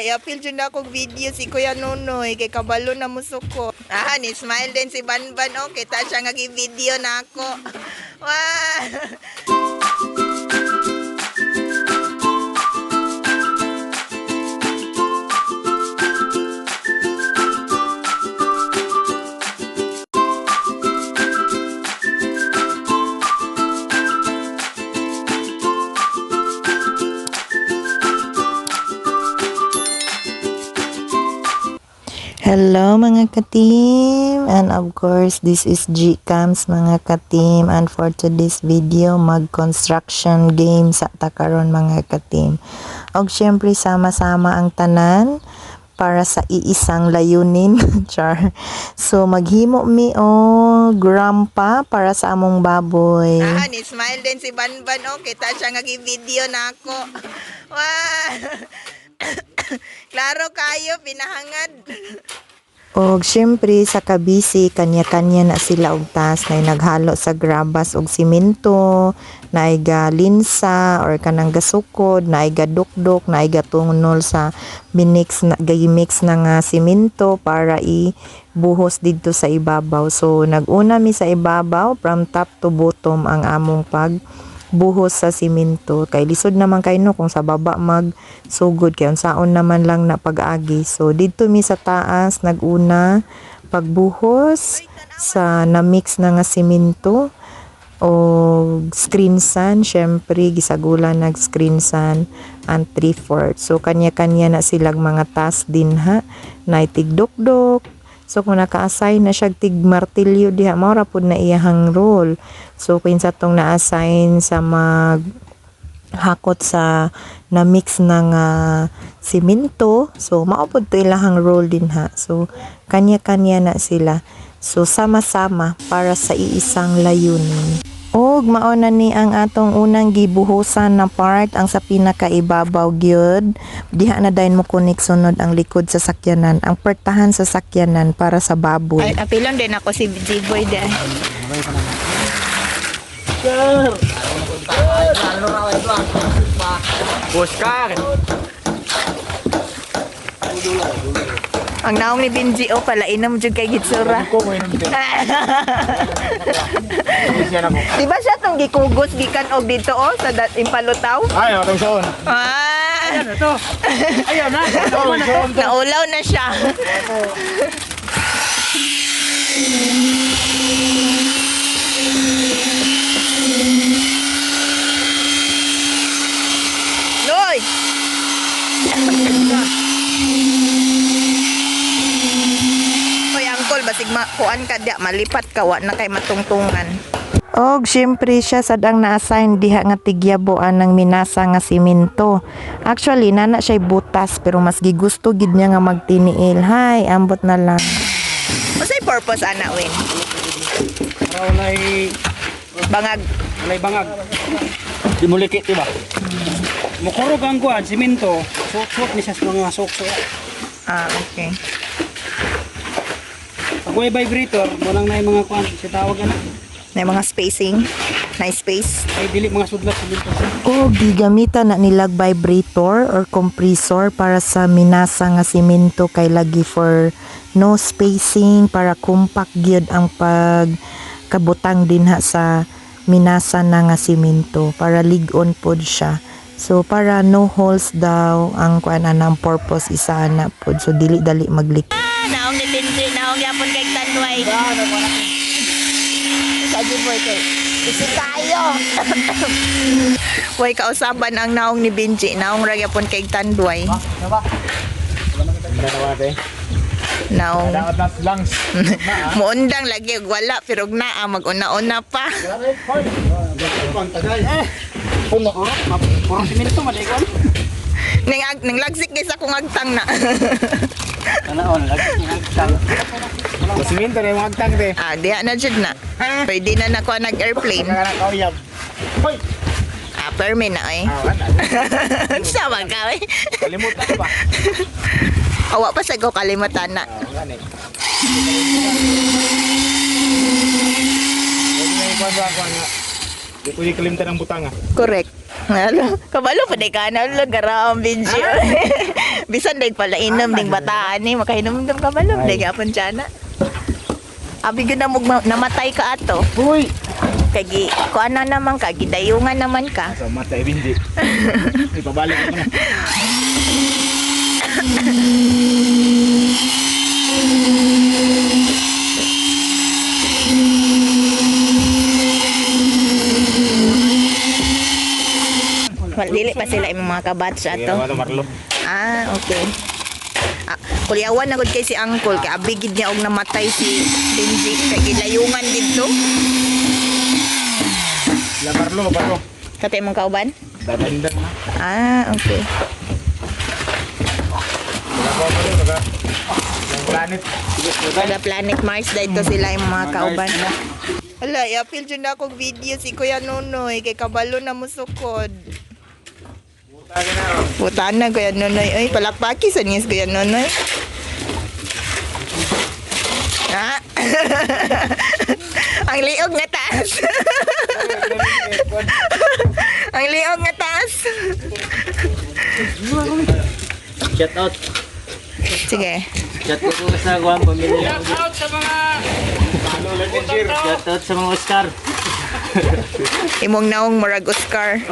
Ay, apil dyan na akong video si Kuya Nunoy. Kay kabalo na musok ko. Ah, ni smile din si Banban. Oh, kita siya nga video na ako. Wow! Hello mga ka-team, and of course this is Gcams mga ka-team, and for today's video mag-construction game sa takaron mga ka-team. Og syempre sama-sama ang tanan para sa iisang layunin. Char. So maghimo mi og rampa para sa among baboy. Ah, ni smile din si Banban. Oh, kita siya nga video na ako. Wow! Klaro kayo, pinahangad. Og syempre sa kabisi kanya-kanya na sila og task na naghalo sa grabas og simento, na linsa or kanang gasukod, na gadukdok, na tungnol sa mix na nga simento para ibuhos didto sa ibabaw. So naguna mi sa ibabaw from top to bottom ang among buhos sa simento, kay lisod naman kay no kung sa baba magsugod kay unsaon naman lang na pag-agi. So dito mi sa taas naguna pagbuhos sa na-mix na nga simento o screen sand. Syempre gisagulan nag screen sand and 3/4. So kanya-kanya na silang mga task din ha, na tigdokdok. So kung naka-assign na siya tig martilyo diha, mao ra pud na iyahang role. So kung sa tong na-assign sa maghakot sa na-mix ng simento, so mao pud to ilahang role din ha. So kanya-kanya na sila. So sama-sama para sa iisang layunin. Og mao na ni ang atong unang gibuhusan na part, ang sa pinakaibabaw gyud. Diha na dayon mo kunik sunod ang likod sa sakyanan, ang pertahan sa sakyanan para sa baboy. Ay, apilon din ako si G-Boy dahil. Oscar. Ang naong ni Benji o pala inom jud kay gitsura. Di ba siya tong gikugos gikan og dito o sa impalutaw? Ay, atong soon. Ah, Ayan na to. Ayan na. naulaw na siya. Loy! Hoy, angkol, basig kuan ka diya, malipat ka, wa na kay matungtungan. Og syempre siya sad ang na-assign diha nga tigyabuan ng minasa nga simento. Actually nana siya butas pero mas gigusto gid niya nga magtiniil. Hay, ambot na lang. Unsay purpose ana win? Para walay Bangag. bangag. Di mo likit, diba? Mukurog ang kuhan, simento. Sok-sok ni siya sa mga sok-sok. Ah, okay. Pag may vibrator, walang na yung mga kuhan. Si tawag na. Na mga spacing, nice space. Ay, dili mga sudlat simento. Og gigamitan na nilag vibrator or compressor para sa minasa nga simento, kay lagi for no spacing para compact gyud ang pagkabutang dinha sa minasa na nga simento para lig-on pod siya. So para no holes daw ang kuan anang purpose isa na pod, so dili dali maglik. Naong ni Benji, naong yapon kay Tanway. Sa G-Boy kay. Kasi tayo. Way kausaban ang naong ni Benji, naong ra yapon kay Tanduay. Naong Langs. muundang lagi og wala pero og naa mag-una-una pa. Puno. Puro simento, malikon. Ning lagsik kay sa kung agtang na. Tanaon, lagi agtang. Simento na yung agtang, te. Ah, diha na jud na. Pwede na nako nag-airplane. Kauyab. Hoy! Ah, permi na eh. Sa ka eh. Kalimutan ko ba? Awa pa sa go kalimutan na. Gani. Pwede na yung kuwan. Di pwede kalimtan ang butanga. Correct. Ano, kabalo pa day ka na ulo garam video. Bisan day pala inom ding bataan ni makahinom dum kabalo day gapon tiana. Abi gyud na mo namatay ka ato. Uy! Kagi ko ana naman ka gidayungan naman ka. Sa mata ibindi. Ipabalik ko na. Dili pa sila imong mga kabatch ato. Marlo. Ah, okay. Kulyawan na gud kay si Uncle kay abigid niya og namatay si Benji kay gilayungan didto. La Marlo. Katay mong kauban? Dadandan na. Ah, okay. Wala ko baga. Yung planet. Sa Planet Mars dito sila yung mga kauban. Hala, i-appeal dyan na akong video si Kuya Nonoy kay kabalo na musukod. Butaan na Kuya Nonoy. Ay, palakpaki sa niya si Kuya Nonoy. Ha? Ang liog nga taas. Ang liog nga taas. Shout out. Sige. Shout out ko sa Guam pamilya. Shout out sa mga Shout out sa mga Oscar. Imong naong murag Oscar.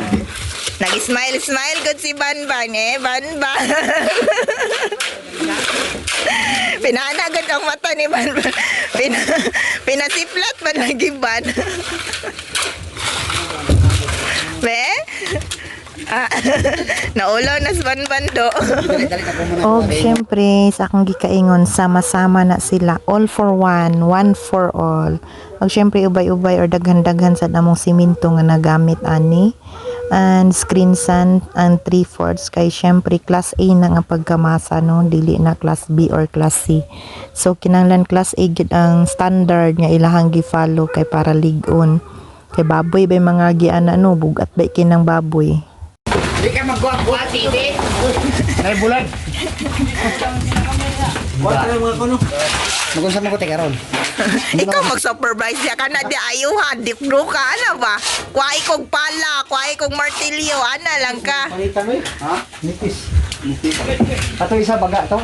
Nag-smile good si Banban Banban. Pinanagad ang mata ni Banban. Pinasiplat man lagi ban. Be? Naulaw na sa Banban do. Og syempre sa akong gikaingon sama-sama na sila, all for one, one for all. Og syempre ubay-ubay or daghan-daghan sa namong simento nga nagamit ani. And screen sand and 3/4 kay syempre class A na nga pagkamasa no, dili na class B or class C. So kinahanglan class A gid ang standard nga ilahang gi-follow kay para ligon. Kay baboy bay mga giana no, bugat bay kinang baboy. Di ka magkuha TV. Nay bulan. Wala na mga kuno. Magunsa mo ko teka ron. Ikaw mag-supervise ya kana di ayuhan, di bro ka ana ba? Kuhay kog pala, kuhay kog martilyo, ana lang ka. Palitan mo ha? Nipis. Ato isa baga to.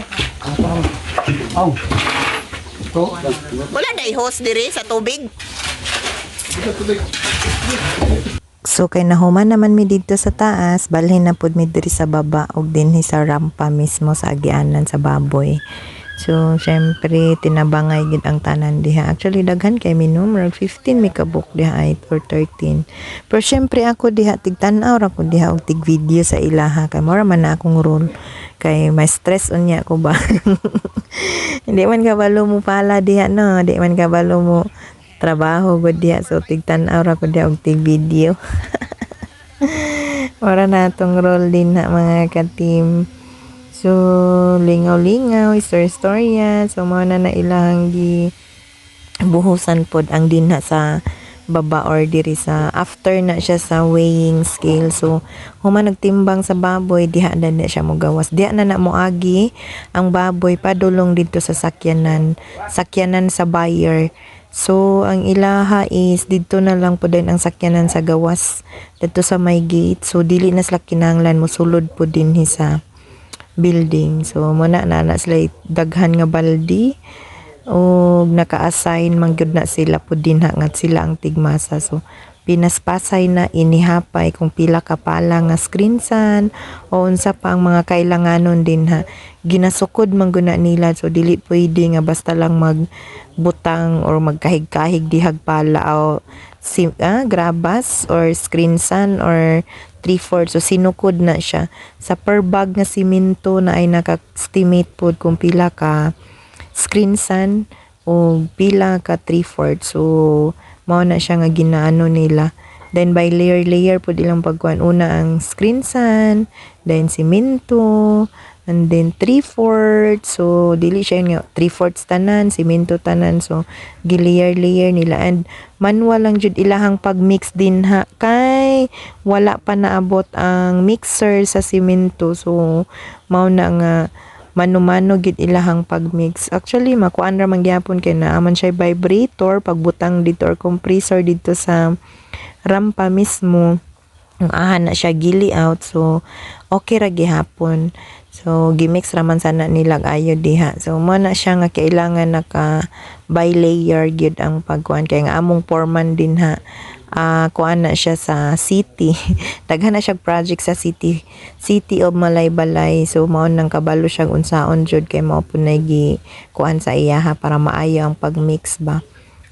Aw. To. Wala na i-host diri sa tubig. So kay nahuman naman mi dito sa taas, balhin na pud mi diri sa baba ug dinhi sa rampa mismo sa agianan sa baboy. So syempre tinabangay gid ang tanan diha. Actually daghan kay mi numero 15 mi kabuk diha ay or 13. Pero syempre ako diha tigtan-aw ra ko diha og tig video sa ilaha kay mora man na akong role kay may stress unya ko ba. Hindi man kabalo mo pala diha no, di man kabalo mo trabaho gud diha so tigtan-aw ra ko diha og tig video. Ora na tong role din na mga ka-team. So lingaw-lingaw, istorya. So mao na ilang gi buhusan pod ang dinha sa baba or diri sa after na siya sa weighing scale. So human nagtimbang sa baboy diha na siya mogawas. Diha na moagi ang baboy padulong dito sa sakyanan sa buyer. So ang ilaha is dito na lang po din ang sakyanan sa gawas dito sa may gate. So dili na sila kinahanglan mo sulod po din sa building. So muna na sila daghan nga baldi o naka-assign man gyud na sila po din ngat sila ang tigmasa. So pinaspasay na inihapay kung pila ka pala nga screen sun o unsa pa ang mga kailanganon din ginasukod man guna nila. So dili pwede nga basta lang magbutang or magkahig-kahig dihag pala o grabas or screen sun or 3/4. So sinukod na siya sa per bag nga simento na ay naka-estimate pod kung pila ka screen sun o pila ka 3/4. So mao na siya nga ginaano nila. Then by layer pod ilang pagkuan. Una ang screen sun, then simento, and then 3/4. So dili siya nga 3/4 tanan, simento tanan. So gilayer nila and manual lang jud ilahang pagmix din kay wala pa naabot ang mixer sa simento. So mao na nga mano-mano gid ilahang pagmix. Actually makuan ra man gyapon kay naaman siya vibrator pagbutang dito or compressor dito sa rampa mismo. Ang aha na siya gili out, so okay ra gihapon. So gimix raman sana nila ayo diha. So mo na siya nga kailangan naka bi-layer gyud ang pagkuan kay nga among foreman din ha. Kuan na siya sa city. Daghan na siya project sa City of Malaybalay. So mao nang kabalo siya unsaon jud kay mao punay gi kuan sa iya ha para maayo ang pagmix ba.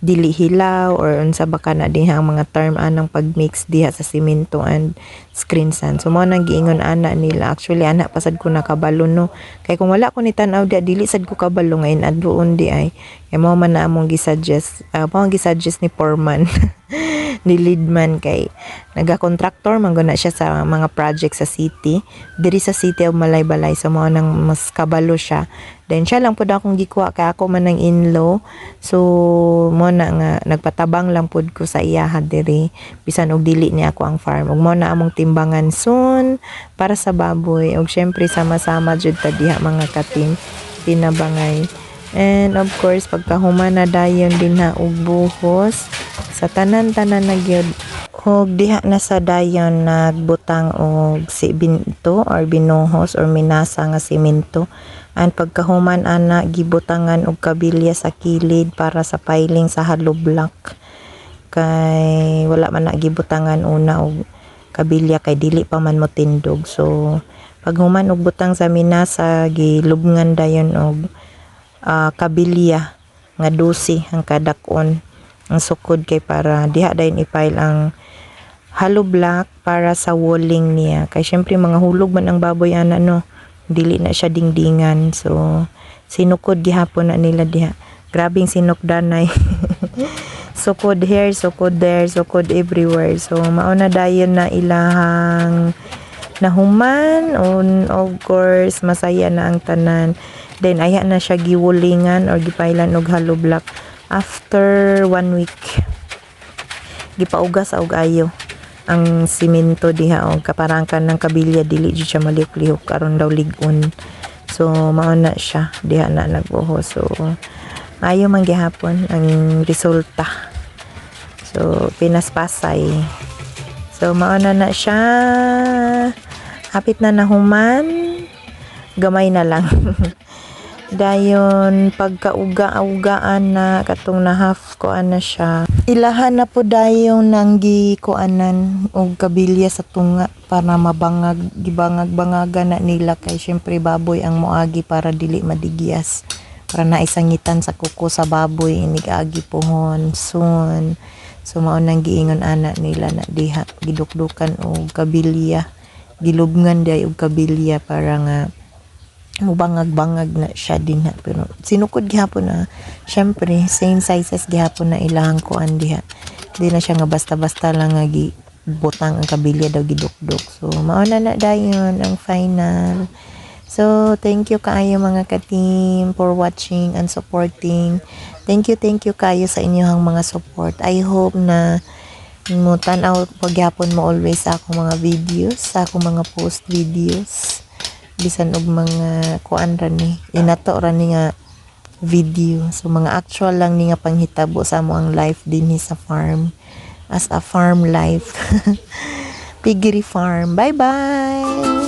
Dili hilaw or unsa ba kana diha ang mga term anang pagmix diha sa simento and screen sand. So mao nang giingon ana nila. Actually ana pasad ko nakabalo no. Kay kung wala ko ni tan-aw dia dili sad ko kabalo ngayon adroon di ay. Kay mao man na among gisuggest, mao gisuggest ni foreman. Ni leadman kay naga-contractor man guna siya sa mga project sa city. Diri sa City of Malaybalay so mao nang mas kabalo siya. Then siya lang pud akong gikuha kay ako man ang in-law. So mo na nga nagpatabang lang pud ko sa iya diri bisan og dili ni ako ang farm. Ug mo na among timbangan soon para sa baboy ug syempre sama-sama jud ta diha mga katim tinabangay. And of course pagkahuman na dayon din na og buhos sa tanan-tanan na gyud. Og diha na sa dayon nagbutang og simento or binuhos or minasa nga simento. And pagkahuman ana gibutangan og kabilya sa kilid para sa piling sa hollow block. Kay wala man na gibutangan una og kabilya kay dili pa man mo tindog. So paghuman og butang sa minasa gilubngan dayon og kabilya nga 12 ang kadakon ang sukod kay para diha dayon ipile ang hollow block para sa walling niya kay syempre mga hulog man ang baboy ana no dili na siya dingdingan so sinukod gihapon na nila diha grabing sinukdanay sukod here sukod there sukod everywhere so mao na dayon na ilahang nahuman on of course masaya na ang tanan. Then aya na siya giwulingan or gipailan og hollow block after 1 week. Gipaugas og ayo ang simento diha og kaparangkan ng kabilya dili jud siya malihok-lihok karon daw lig-on. So mao na siya diha na nagbuhos. So ayo man gihapon ang resulta. So pinaspasay. So mao na siya. Hapit na nahuman. Gamay na lang. Dayon pagkauga-ugaan na katong na half ko ana siya ilahan na po dayon nang gikuanan og kabilya sa tunga para mabangag gibangag-bangagan na nila kay syempre baboy ang moagi para dili madigyas para naisangitan sa kuko sa baboy inigagi pohon soon so mao nang giingon ana nila na diha gidukdukan og kabilya gilubngan day og kabilya para nga bangag-bangag na siya din ha. Pero sinukod gihapon na syempre same sizes gihapon na ilahang kuan diha. Di na siya nga basta-basta lang nga butang ang kabilya daw gidukdok. So mao na dayon ang final. So thank you kaayo mga ka-team for watching and supporting. Thank you kayo sa inyong mga support. I hope na mo tan-aw pagyapon mo always sa akong mga videos, sa akong mga post videos. Bisan og mga kuan ra ni inato ra ni nga video so mga actual lang ni nga panghitabo sa mo ang life dinhi sa farm as a farm life piggery farm. Bye bye.